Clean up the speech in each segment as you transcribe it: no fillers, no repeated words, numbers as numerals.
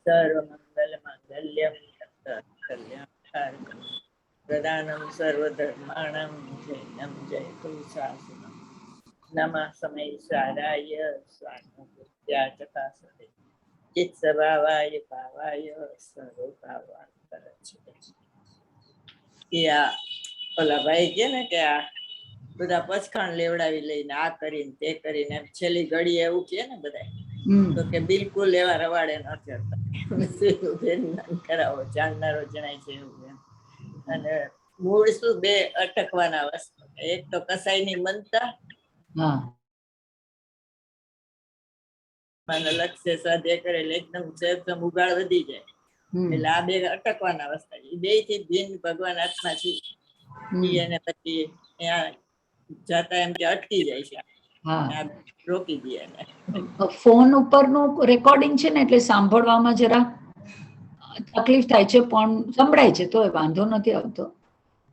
સર્વમંગલમાંગલ્યમ કલ્યાણકારકમ પ્રદાનમ સર્વધર્માણમ જૈનમ જયતુ શાસનમ નમઃ સમયસારાય સ્વાનુભૂત્યાચકાસતે ચિત્ત સ્વભાવાય ભાવાય સર્વભાવાંતરચ્છિતે. આ ઓલા ભાઈ કે ને કે આ બધા પચખાણ લેવડાવી લઈને આ કરીને તે કરીને છેલ્લી ઘડી એવું કે ને બધા તો કે બિલકુલ એવા રવાડે નથી કરાવો જાણનારો જણાય છે એવું. અને મૂળ શું બે અટકવાના વસ્તુ, એક તો કસાઈની મનતા લક્ષ્ય સ્વાધ્યાય કરેલ એકદમ ઉગાડ વધી જાય એટલે આ બે અટકવાના અવસ્થા એ બે થી ભિન્ન ભગવાન આત્મા છે. અને પછી ત્યાં જતા એમ કે અટકી જાય છે, રોકી દે. ફોન ઉપરનું રેકોર્ડિંગ છે ને એટલે સાંભળવામાં જરા તકલીફ થાય છે, પણ સંભળાય છે તો વાંધો નથી આવતો.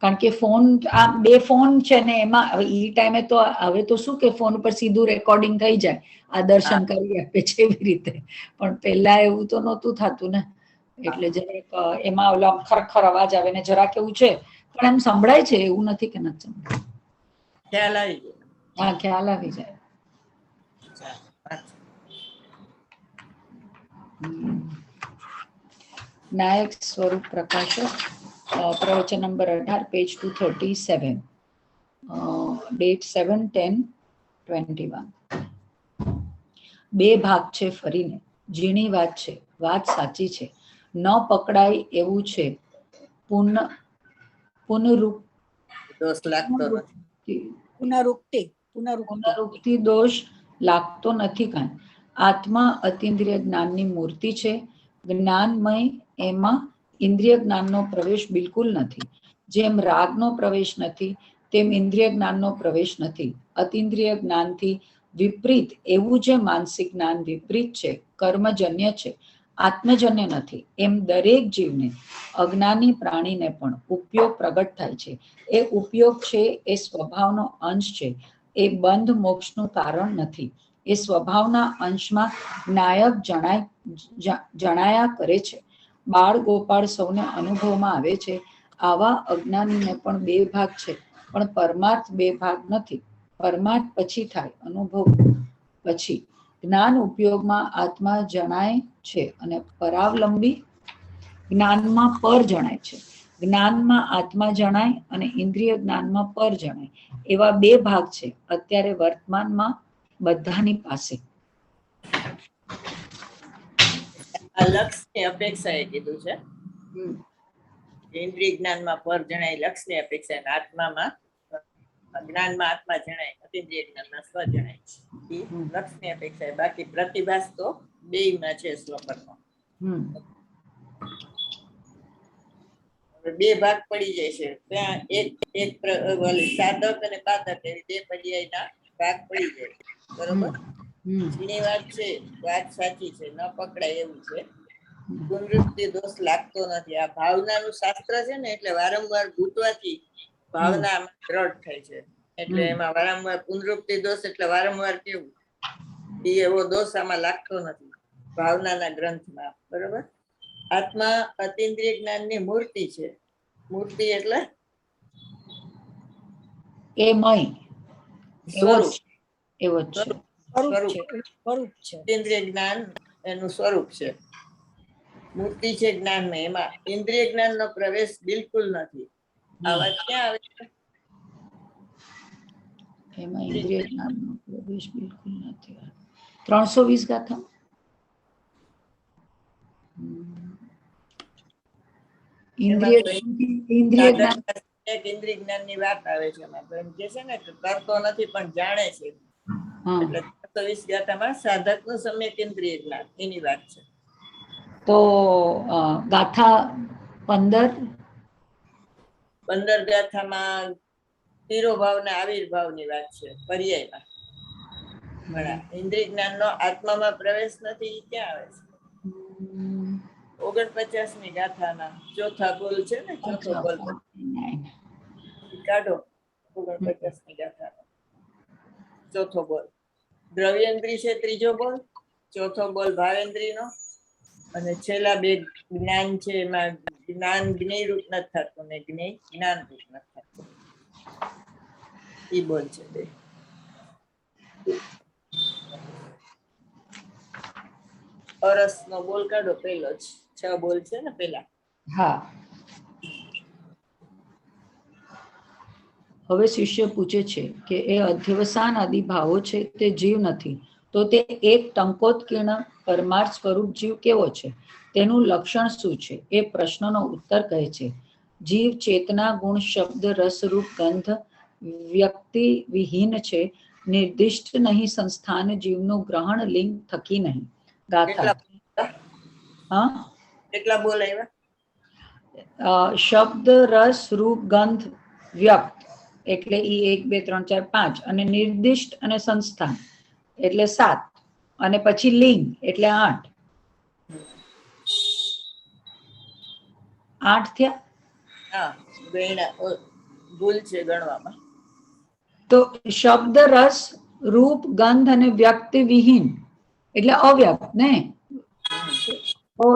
કારણ કે ફોન આ બે ફોન છે ને એમાં એ ટાઈમે તો હવે તો શું કે ફોન ઉપર સીધું રેકોર્ડિંગ થઈ જાય, આ દર્શન કરી આપે છે એવી રીતે, પણ પહેલા એવું તો નહોતું થતું ને. એટલે જરાક એમાં ઓલા ખરખર અવાજ આવે ને જરાક એવું છે, પણ એમ સંભળાય છે, એવું નથી કે નથી સંભળાય. ખ્યાલ આવી જાય. હા, ખ્યાલ આવી જાય. નાયક સ્વરૂપ પ્રકાશક, પ્રવચન નંબર 18, પેજ 237, ડેટ 7/10/21. બે ભાગ છે ફરીને, ઝીણી વાત છે, વાત સાચી છે, ન પકડાય એવું છે. પુનરુક્તિ દોષ લાગતો નથી કાંઈ. આત્મા અતિન્દ્રિય જ્ઞાનની મૂર્તિ છે, જ્ઞાનમય, એમાં ઇન્દ્રિય જ્ઞાનનો પ્રવેશ બિલકુલ નથી. જેમ રાગનો પ્રવેશ નથી તેમ ઇન્દ્રિય જ્ઞાનનો પ્રવેશ નથી. અતિન્દ્રિય જ્ઞાનથી વિપરીત એવું જે માનસિક જ્ઞાન વિપરીત છે, કર્મજન્ય છે, આત્મજન્ય નથી. એમ દરેક જીવને, અજ્ઞાની પ્રાણીને પણ ઉપયોગ પ્રગટ થાય છે. એ ઉપયોગ છે એ સ્વભાવનો અંશ છે, એ બંધ મોક્ષનું કારણ નથી. એ સ્વભાવના અંશમાં નાયક જણાયા કરે છે. બાળ ગોપાળ સૌને અનુભવમાં આવે છે. આવા અજ્ઞાનીને પણ બે ભાગ છે, પણ પરમાર્થ બે ભાગ નથી. પરમાર્થ પછી થાય, અનુભવ પછી. જ્ઞાન ઉપયોગમાં આત્મા જણાય છે અને પરાવલંબી જ્ઞાનમાં પર જણાય છે. જ્ઞાનમાં આત્મા જણાય અને ઇન્દ્રિય જ્ઞાનમાં પર જણાય, એવા બે ભાગ છે અત્યારે વર્તમાનમાં બધાની પાસે. આ લક્ષની અપેક્ષા એ કીધું છે. ઇન્દ્રિય જ્ઞાનમાં પર જણાય લક્ષની અપેક્ષા, આત્મામાં જ્ઞાનમાં આત્મા જણાય, અતિન્દ્રિય જ્ઞાનમાં સ્વ જણાય, એ લક્ષની અપેક્ષા. બાકી પ્રતિભાસ તો બેયમાં છે સ્વપરનો. બે ભાગ પડી જાય છે ત્યાં, એક સાધક અને બાધક એવી બે પર્યાયના ભાગ પડી જાય. બરોબર, એની વાત છે, વાત સાચી છે, ન પકડાય એવું છે. પુનરુક્તિ દોષ લાગતો નથી. આ ભાવનાનું શાસ્ત્ર છે ને, એટલે વારંવાર ઘૂંટવાથી ભાવના દ્રઢ થાય છે. એટલે એમાં વારંવાર પુનરુક્તિ દોષ એટલે વારંવાર કેવું, એ એવો દોષ આમાં લાગતો નથી ભાવનાના ગ્રંથમાં. બરોબર. આત્મા અતિન્દ્રિય જ્ઞાનની મૂર્તિ છે. મૂર્તિ એટલે ઇન્દ્રિય જ્ઞાન એનું સ્વરૂપ છે. મૂર્તિ છે જ્ઞાનમય, એમાં ઇન્દ્રિય જ્ઞાનનો પ્રવેશ બિલકુલ નથી. આ વાત ક્યાં આવે છે? એમાં ઇન્દ્રિય જ્ઞાનનો પ્રવેશ બિલકુલ નથી. 320 ગાથા. ઇન્દ્રિય જ્ઞાનની વાત આવે છે એમાં. તો એમ કે છે ને, કરતો નથી પણ જાણે છે. એટલે 320 ગાથામાં સાધકનું સમ્યક ઇન્દ્રિય જ્ઞાન એની વાત છે. તો ગાથા 15 ગાથામાં તિરોભાવના આવિર્ભાવની વાત છે પર્યાયમાં. ઇન્દ્રિય જ્ઞાનનો આત્મામાં પ્રવેશ નથી, ક્યાં આવે છે? 49મી ગાથાના ચોથા બોલ છે ને, ચોથો બોલ કાઢો. 49મી ગાથાનો ચોથો બોલ. દ્રવ્યેન્દ્રિય છે ત્રીજો બોલ, ચોથો બોલ ભાવેન્દ્રિયનો, અને છેલ્લા બે જ્ઞાન છે એમાં જ્ઞાન જ્ઞેય રૂપ નથી થતું ને જ્ઞેય જ્ઞાન રૂપ નથી થતું. ઈ બોલ છે બે. અરસ નો બોલ કાઢો પેલો જ, 6 બોલ છે ને પેલા. હા. હવે શિષ્ય પૂછે છે કે એ અધ્યવસાન આદિ ભાવો છે તે જીવ નથી, તો તે એક ટંકોત્કીર્ણ પરમાર્થ સ્વરૂપ જીવ કેવો છે, તેનું લક્ષણ શું છે? એ પ્રશ્નનો ઉત્તર કહે છે, જીવ ચેતના ગુણ શબ્દ રસરૂપ ગંધ વ્યક્તિ વિહીન છે, નિર્દિષ્ટ નહીં સંસ્થાન જીવનું ગ્રહણ લિંગ થકી નહીં. ગાથા. હા, કેટલા બોલ આવ્યા? શબ્દ રસ રૂપ ગંધ વ્યક્ત એટલે ઈ 1 2 3 4 5, અને નિર્દિષ્ટ અને સંસ્થાન એટલે 7, અને પછી લિંગ એટલે 8. 8 થયા. હા, ભૂલ છે ગણવામાં. તો શબ્દ રસ રૂપ ગંધ અને વ્યક્તિ વિહીન એટલે અવ્યક્ત ને. તો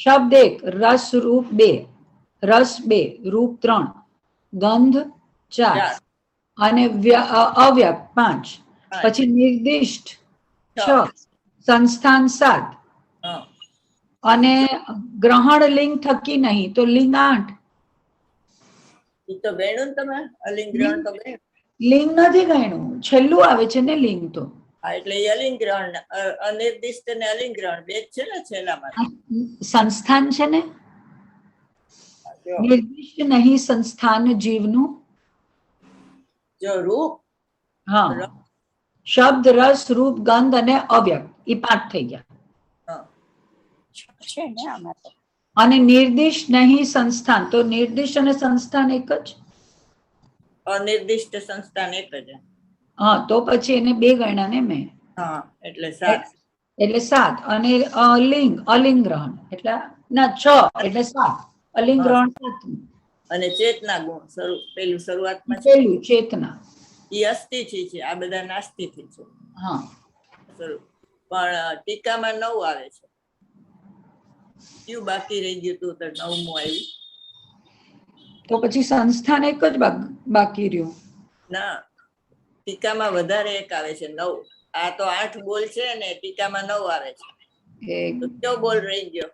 શબ્દ 1, રસ રૂપ 2, રસ 2, રૂપ 3, ગંધ 4 અને અવ્યક્ત 5, પછી નિર્દિષ્ટ 6, સંસ્થાન 7, અને ગ્રહણ લિંગ થકી નહીં તો લિંગ 8. ઈ તો ગણ્યું ને તમે? અલિંગ ગ્રહણ તો ગણ્યું? લિંગ નથી ગણ્યું, છેલ્લું આવે છે ને લિંગ તો. હા, એટલે અલિંગ ગ્રહણ અનિર્દિષ્ટ અને અલિંગ ગ્રહણ બે જ છે ને છેલ્લામાં. સંસ્થાન છે ને, નિર્દિષ્ટ નહીં સંસ્થાન જીવનું. જો રૂપ, હા, શબ્દ રસ રૂપ ગંધ અને અવ્યક્ત એ 5 થઈ ગયા. છે ને આમાં તો. અને નિર્દિષ્ટ નહીં સંસ્થાન, તો નિર્દિષ્ટ અને સંસ્થાન એક જ. અનિર્દિષ્ટ સંસ્થાન એક જ. હા, તો પછી એને 2 ગણ્યા ને મેં. હા, એટલે 7. એટલે 7, અને લિંગ અલિંગ ગ્રહણ એટલે ના 6 એટલે 7, અલિંગ ગ્રહણ 7. અને ચેતના ગુણ પેલું શરૂઆતમાં પેલું ચેતના ઈ અસ્થિથી છે, આ બધા નાસ્તિથી છે. હા, પણ ટીકામાં 9 આવે છે. કયું બાકી રહી ગયું તું? તો 9મું આવ્યું. તો પછી સંસ્થાન એક જ બાકી રહ્યું. ના, ટીકામાં વધારે એક આવે છે 9. આ તો 8 બોલ છે ને ટીકામાં 9 આવે છે. કયો બોલ રહી ગયો?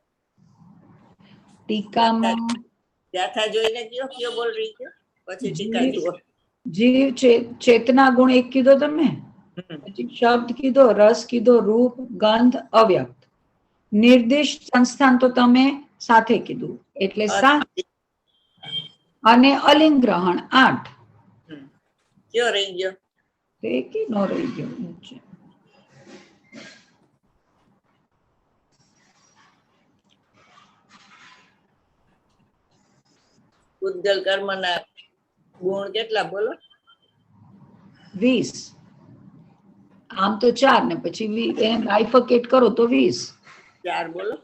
ટીકામાં ગાથા જોઈને કયો બોલ રહી ગયો? પછી ટીકા જુઓ. જીવ ચેતના ગુણ 1 કીધો તમે, પછી શબ્દ કીધો, રસ કીધો, રૂપ ગંધ અવ્યક્ત, નિર્દિષ્ટ સંસ્થાન તો તમે સાથે કીધું એટલે 7, અને અલિંગ ગ્રહણ 8. કયો રહી ગયો? એક નો રહી ગયો. ઉદ્ગલ કર્મના ગુણ કેટલા બોલો? 20. આમ તો 4 ને પછી એને બાયફકેટ કરો તો 20. 4 બોલો.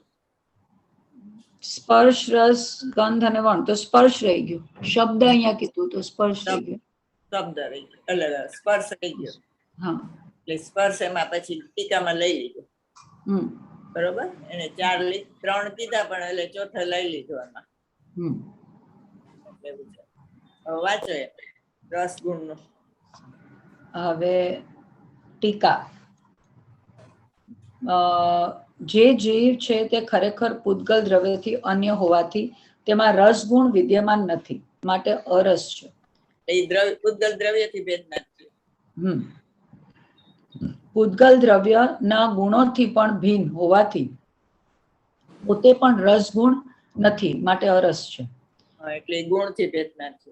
સ્પર્શ રસ ગંધ અને વર્ણ, તો સ્પર્શ રહી ગયો. શબ્દ અહીંયા કીધું તો સ્પર્શ રહી ગયો. શબ્દ રહી ગયો, એટલે સ્પર્શ રહી ગયો. હા, એટલે સ્પર્શ એમાં પછી ટીકામાં લઈ લીધું. બરોબર, એને 4 3 કીધા પણ એટલે ચોથા લઈ લીધું આમાં. એવું છે. હવે વાંચો રસ ગુણ નું. હવે ટીકા. જે જીવ છે તે ખરેખર પૂતગલ દ્રવ્યથી અન્ય હોવાથી તેમાં રસગુણ વિદ્યમાન નથી, માટે અરસ છે. એ પૂતગલ દ્રવ્યથી ભેદના છે. પૂતગલ દ્રવ્યના ગુણોથી પણ ભિન્ન હોવાથી પોતે પણ રસગુણ નથી, માટે અરસ છે. એટલે ગુણથી ભેદના છે.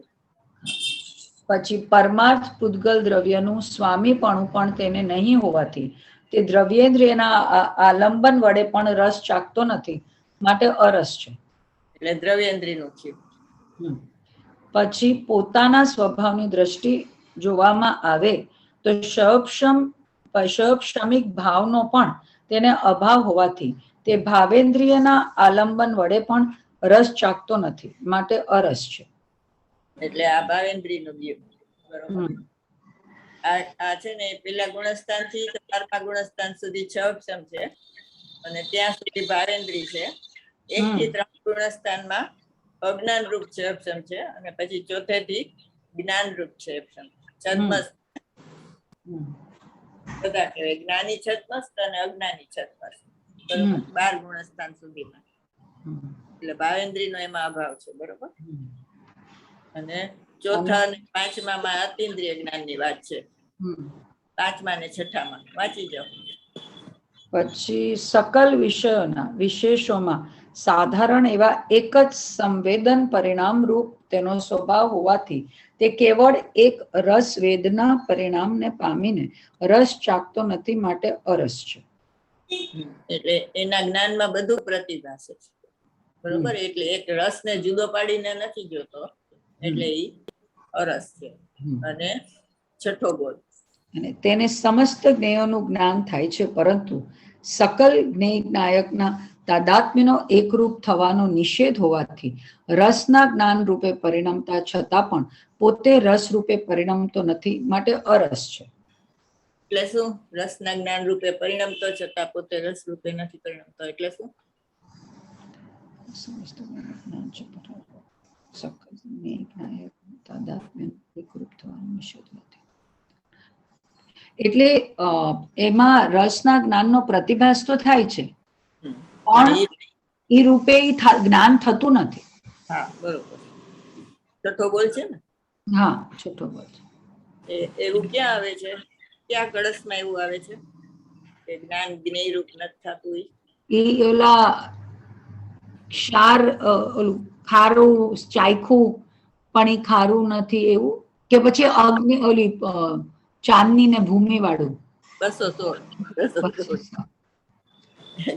પછી પરમાર્થ પૂતગલ દ્રવ્યનું સ્વામીપણું પણ તેને નહીં હોવાથી તે દ્રવ્યેન્દ્રિયના આલંબન વડે પણ રસ ચાખતો નથી, માટે અરસ છે. એટલે દ્રવ્યેન્દ્રિયનું છે. પછી પોતાના સ્વભાવની દ્રષ્ટિ જોવામાં આવે તો શમિક ભાવનો પણ તેને અભાવ હોવાથી તે ભાવેન્દ્રિયના આલંબન વડે પણ રસ ચાખતો નથી, માટે અરસ છે. એટલે આ ભાવેન્દ્રિયનું જીવ. બરોબર. આ છે ને પેલા ગુણસ્થાન થી 12મા ગુણસ્થાન સુધી 6 અક્ષમ છે અને ત્યાં સુધી ભાવેન્દ્રી છે. 1 થી 3 ગુણસ્થાનમાં અજ્ઞાન રૂપ છે અક્ષમ છે અને પછી ચોથે થી જ્ઞાન રૂપ છે અક્ષમ. છદ્મસ્ત બધા કહેવાય, જ્ઞાની છદ્મસ્ત અને અજ્ઞાની છદ્મસ્ત, બરોબર. 12 ગુણસ્થાન સુધીમાં એટલે ભાવેન્દ્રી નો એમાં અભાવ છે, બરોબર. અને ચોથા અને 5મામાં અતિન્દ્રિય જ્ઞાનની વાત છે. 5મા અને 6માં વાંચી જાઓ. પછી સકલ વિશેષોમાં સાધારણ એવા એક જ સંવેદન પરિણામ રૂપ તેનો સ્વભાવ હોવાથી તે કેવળ એક રસ વેદના પરિણામને પામીને રસ ચાખતો નથી, માટે અરસ છે. એટલે એના જ્ઞાનમાં બધું પ્રતિભાસે છે, બરોબર. એટલે એક રસને જુદો પાડીને નથી જોતો, એટલે એ અરસ છે. અને છઠ્ઠો બોલ. અને તેને સમસ્ત જ્ઞેયોનું જ્ઞાન થાય છે, પરંતુ સકલ જ્ઞેયનાયકના તાદાત્મ્યનો એકરૂપ થવાનો નિષેધ હોવાથી રસના જ્ઞાન રૂપે પરિણમતા છતાં પણ પોતે રસ રૂપે પરિણમતો નથી, માટે અરસ છે. એટલે શું? રસના જ્ઞાન રૂપે પરિણમતો છતાં પોતે રસ રૂપે નથી પરિણમતો, એટલે શું? એટલે એમાં રસના જ્ઞાનનો પ્રતિભાસ તો થાય છે, પણ એ રૂપે જ્ઞાન થતું નથી. હા, બરોબર. છઠ્ઠો બોલ છે ને? હા, છઠ્ઠો બોલ છે. એવું ક્યાં આવે છે? ક્યાં કળશમાં એવું આવે છે કે જ્ઞાન જ્ઞેય રૂપ નથી થતું? એ ઓલા ક્ષાર, ઓલું ખારું ચાખ્યું પણ એ ખારું નથી, એવું કે પછી અગ્નિ ઓલી ચાંદની ને ભૂમિ વાળું? 216.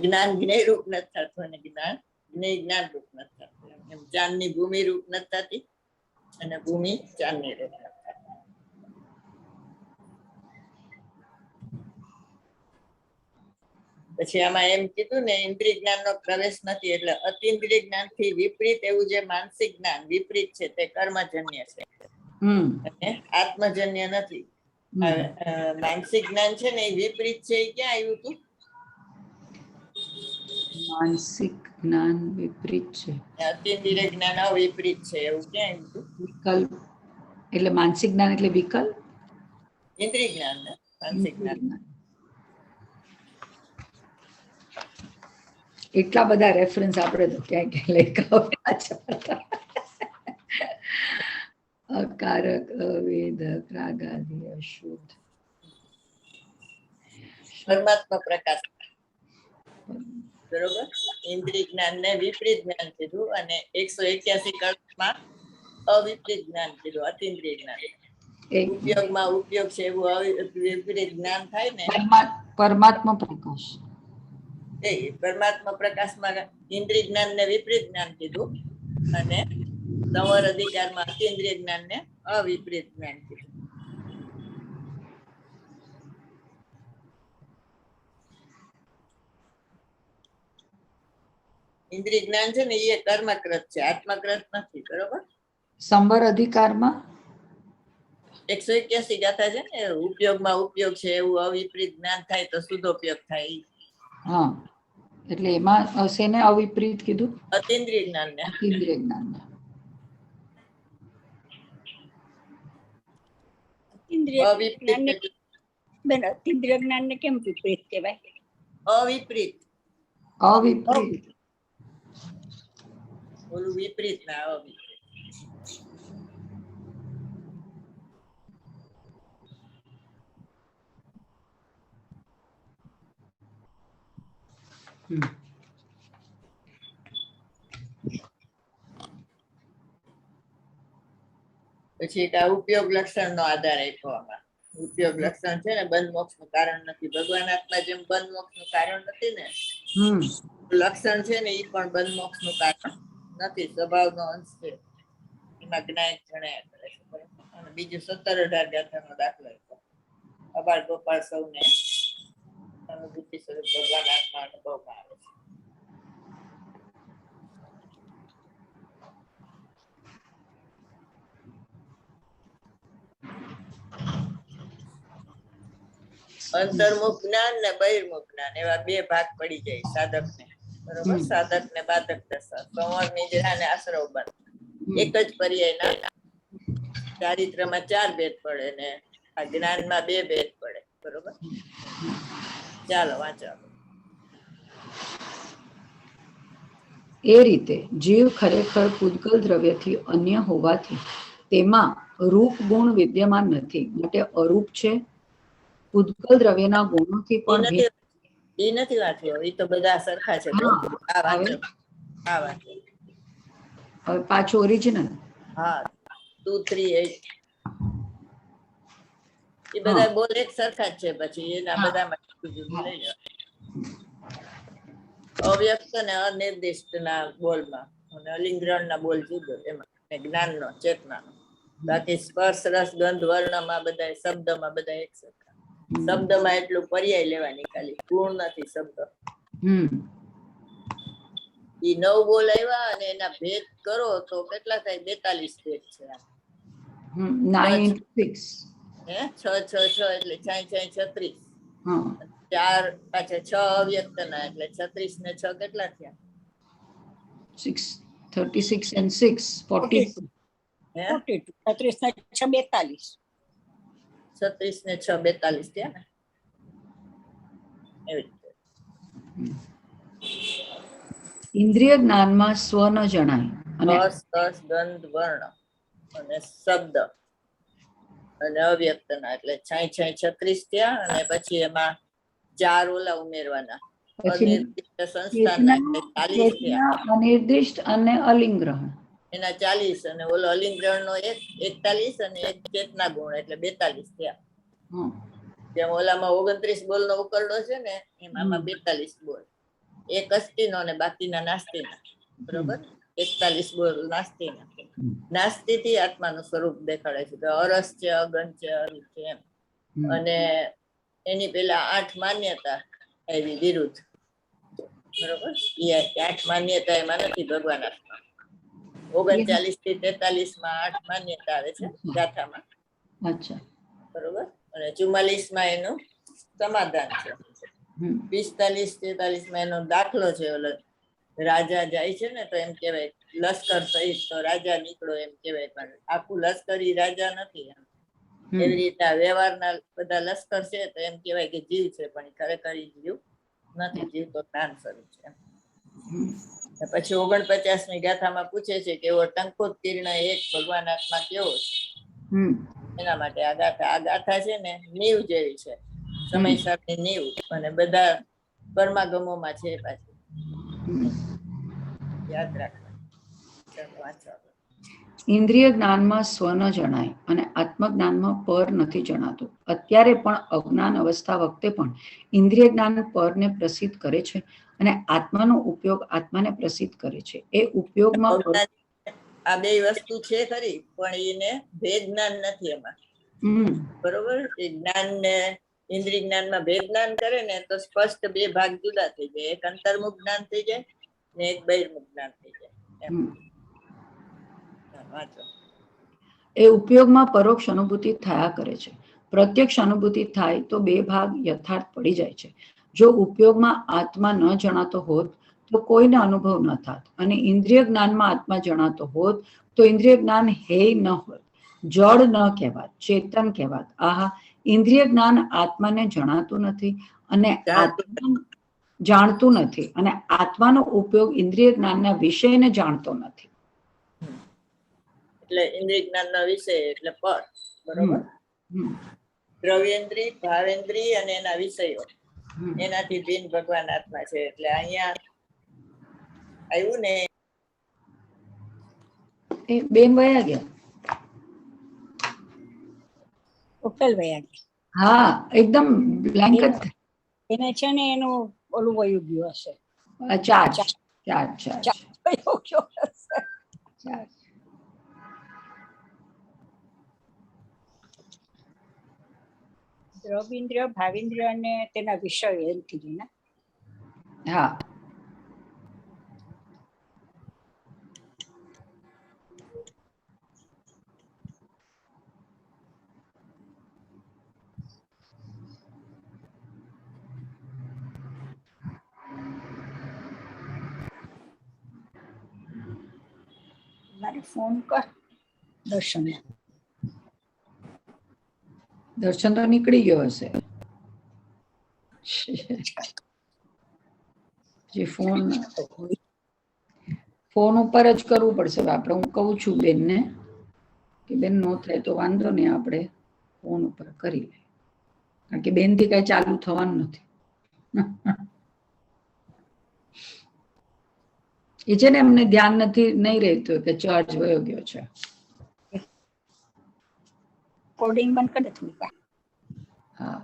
જ્ઞાન જ્ઞેય રૂપ નથી થતું અને જ્ઞાન જ્ઞેય જ્ઞાન રૂપ નથી થતું. એમ ચાંદની ભૂમિ રૂપ નથી થતી અને ભૂમિ ચાંદની રૂપ નથી થતી. પછી આમાં એમ કીધું ને, ઇન્દ્રિય જ્ઞાનનો પ્રવેશ નથી, એટલે અતિન્દ્રિય જ્ઞાનથી વિપરીત એવું જે માનસિક જ્ઞાન વિપરીત છે તે કર્મજન્ય છે અને આત્મજન્ય નથી. માનસિક જ્ઞાન છે ને એ વિપરીત છે, એ ક્યાં આવ્યું હતું? માનસિક જ્ઞાન વિપરીત છે, અતિન્દ્રિય જ્ઞાન અવિપરીત છે, એવું ક્યાં આવ્યું હતું? વિકલ્પ એટલે માનસિક જ્ઞાન એટલે વિકલ્પ. ઇન્દ્રિય જ્ઞાન ને માનસિક જ્ઞાન એટલા બધા રેફરન્સ આપણે તો ક્યાં ક્યાં લઈ અકારક, અવેદક, રાગાદી, અશુદ્ધ, પરમાત્મા પ્રકાશ, બરોબર. ઇન્દ્રિય જ્ઞાન ને વિપરીત જ્ઞાન કીધું અને 181 કલ્પમાં અવિપરીત જ્ઞાન કીધું, અતિન્દ્રિય જ્ઞાન. ઉપયોગમાં ઉપયોગ છે એવું વિપરીત જ્ઞાન થાય ને, પરમાત્મા પ્રકાશ. પરમાત્મા પ્રકાશમાં ઇન્દ્રિય જ્ઞાન ને વિપરીત જ્ઞાન કીધું અને સંવર અધિકારમાં અતિન્દ્રિય જ્ઞાન ને અવિપરીત જ્ઞાન કીધું. ઇન્દ્રિય જ્ઞાન છે ને એ કર્મકૃત છે, આત્મકૃત નથી, બરોબર. સંવર અધિકારમાં 181 ગાથા છે ને, ઉપયોગમાં ઉપયોગ છે એવું અવિપરીત જ્ઞાન થાય તો શુદ્ધોપયોગ થાય. હા, એટલે એમાં શેને અવિપરીત કીધું? અતિન્દ્રિય જ્ઞાન ને. અતિન્દ્રિય જ્ઞાન ને. અતિન્દ્રિય જ્ઞાન ને કેમ વિપરીત કહેવાય? અવિપરીત. અવિપરીત. ઓલું વિપરીત ના અવિપરીત. પછી એક ઉપયોગ લક્ષણ નો આધાર આપ્યો આમાં. ઉપયોગ લક્ષણ છે ને બંધ મોક્ષ નું કારણ નથી. ભગવાન આત્મા જેમ બંધ મોક્ષ નું કારણ નથી ને, લક્ષણ છે ને એ પણ બંધ મોક્ષ નું કારણ નથી, સ્વભાવ નો અંશ છે. એમાં જ્ઞાન જણાયા કરે છે. અને બીજું 17-18 ગાથા નો દાખલો આપ્યો. અબાળ ગોપાળ સૌને અનુભૂતિ સ્વરૂપ ભગવાન આત્મા અનુભવમાં આવે છે. અંતર્મુખ જ્ઞાન ને બહિર્મુખ જ્ઞાન એવા બે ભાગ પડી જાય સાધકને. બરોબર, સાધક ને બાધક દશા, સંવર, નિદ્રા ને આશ્રવ બંધ. એક જ પર્યાયના ચારિત્રમાં 4 ભેદ પડે ને આ જ્ઞાનમાં 2 ભેદ પડે. બરોબર, ચાલો વાંચો. એ રીતે જીવ ખરેખર પૂતગલ દ્રવ્યથી અન્ય હોવાથી તેમાં રૂપ ગુણ વિદ્યમાન નથી, માટે અરૂપ છે. પૂતગલ દ્રવ્યના ગુણોથી પણ એ નથી વાંચ્યો, એ તો બધા સરખા છે. આ વાંચો, આ વાંચો. હવે પાછું ઓરિજિનલ. હા, 2, 3, 8 એ બધા બોલ એક સરખા જ છે. પછી એના બધામાં જુદું જુદું લઈ લો. અવ્યક્ત ને અનિર્દિષ્ટ ના બોલમાં અને અલિંગ્રણ ના બોલ જુદો, એમાં જ્ઞાન નો, ચેતના નો. બાકી સ્પર્શ, રસ, ગંધ, વર્ણમાં બધા શબ્દમાં બધા એક સરખા. શબ્દમાં એટલું પર્યાય લેવાની, ખાલી ગુણ નથી શબ્દ. એ 9 બોલ આવ્યા અને એના ભેદ કરો તો કેટલા થાય? 42 ભેદ છે. 9 × 6 હે 6 6 6 એટલે 6 6 36. 4 પાછા 6 અવ્યક્ત ના એટલે 36 ને 6 કેટલા થયા? 6 36 and 6 42. હે 42 36 ને 6 42. 36 ને 6 42 થયા ને, એવી રીતે. ઇન્દ્રિય જ્ઞાનમાં સ્વ ન જણાય અને સ્પર્શ, ગંધ, વર્ણ અને શબ્દ અને અવ્યક્ત ના એટલે 6 6 36 થયા. અને પછી એમાં 4 ઓલા ઉમેરવાના, અનિર્દિષ્ટ સંસ્થાના એટલે 40 થયા. અનિર્દિષ્ટ અને અલિંગ્રહણ એના 40 અને ઓલો અલિંગ્રહણ નો 41 અને એક ચેતના ગુણ એટલે 42 થયા. જેમ ઓલામાં 29 બોલ નો ઉકરડો છે ને, એમાં 42 બોલ. એક અસ્થિનો અને બાકીના નાસ્તિના. બરોબર, 41 બોલ નાસ્તિના. નાસ્તિ થી આત્માનું સ્વરૂપ દેખાડે છે કે અરસ છે, અગન છે, અરૂપ છે એમ. અને એની પેલા 8 માન્યતા એવી વિરુદ્ધ. બરોબર, એ 8 માન્યતા એમાં નથી ભગવાન આત્મા. 39 થી 43 માં 8 માન્યતા આવે છે ગાથામાં. બરોબર, અને 44 માં એનું સમાધાન છે. 45 43 માં એનો દાખલો છે. ઓલો રાજા જાય છે ને તો એમ કેવાય લશ્કર સહિત તો રાજા નીકળો એમ કેવાય, પણ આખું લશ્કર ઈ રાજા નથી. એવી રીતના વ્યવહારના બધા લશ્કર છે તો એમ કેવાય કે જીવ છે, પણ ખરેખર જીવ નથી. જીવ તો જ્ઞાન સ્વરૂપ છે. પછી 49મી ગાથામાં પૂછે છે કે એવો ટંકોત તીર્ણ એક ભગવાન આત્મા કેવો છે. એના માટે આ ગાથા છે ને નીવ જેવી છે, સમયસરની નીવ. અને બધા પરમાગમોમાં છે પાછી, યાદ રાખવા. ઇન્દ્રિય જ્ઞાનમાં સ્વ ન જણાય અને આત્મજ્ઞાનમાં પર નથી જણાતું. અત્યારે પણ અજ્ઞાન અવસ્થા વખતે પણ ઇન્દ્રિય જ્ઞાન પરને પ્રસિદ્ધ કરે છે અને આત્માનો ઉપયોગ આત્માને પ્રસિદ્ધ કરે છે. એ ઉપયોગમાં આ બે વસ્તુ છે ખરી, પણ એને ભેદ જ્ઞાન નથી એમાં. બરોબર, એ જ્ઞાન ને ઇન્દ્રિય જ્ઞાનમાં ભેદ જ્ઞાન કરે ને તો સ્પષ્ટ 2 ભાગ જુદા થઈ જાય. એક અંતર્મુખ જ્ઞાન થઈ જાય ને એક બહિર્મુખ જ્ઞાન થઈ જાય. એ ઉપયોગમાં પરોક્ષ અનુભૂતિ થયા કરે છે. પ્રત્યક્ષ અનુભૂતિ થાય તો 2 ભાગ યથાર્થ પડી જાય છે. જો ઉપયોગમાં આત્મા ન જણાતો હોત તો કોઈને અનુભવ ન થાત, અને ઇન્દ્રિય જ્ઞાનમાં આત્મા જણાતો હોત તો ઇન્દ્રિય જ્ઞાન હેય ન હોત, જડ ન કહેવાત, ચેતન કહેવાત. આહા, ઇન્દ્રિય જ્ઞાન આત્માને જણાતું નથી અને જાણતું નથી, અને આત્માનો ઉપયોગ ઇન્દ્રિય જ્ઞાનના વિષયને જાણતો નથી. એટલે ઇન્દ્રિય જ્ઞાનનો વિષય એટલે પર. બરોબર, દ્રવ્યેન્દ્રિય, ભાવેન્દ્રિય અને એના વિષયો, એનાથી ભિન્ન ભગવાન આત્મા છે. એટલે અહીંયા આવ્યું ને, એ બેન વયા ગયા. ટોટલ વયા ગયા. હા, એકદમ બ્લેન્ક જ. એને છે ને એનું ઓલું વયું ગયું હશે, ચાર્જ. દ્રવ્યેન્દ્રિય, ભાવેન્દ્રિય અને તેના વિષયો એમ કીધું ને. હા, મારે ફોન કર દર્શન દર્શન તો નીકળી ગયો હશે. જે ફોન ઉપર જ કરવું પડશે. આપણે હું કહું છું બેનને કે બેન નો થાય તો વાંધો નહીં, આપણે ફોન ઉપર કરી લે, કારણ કે બેન થી કઈ ચાલુ થવાનું નથી. એ છે ને એમને ધ્યાન નથી નહીં રહેતું કે ચાર્જ વયો ગયો છે. કોડિંગ બંધ કરી દે થોડી વાર. હા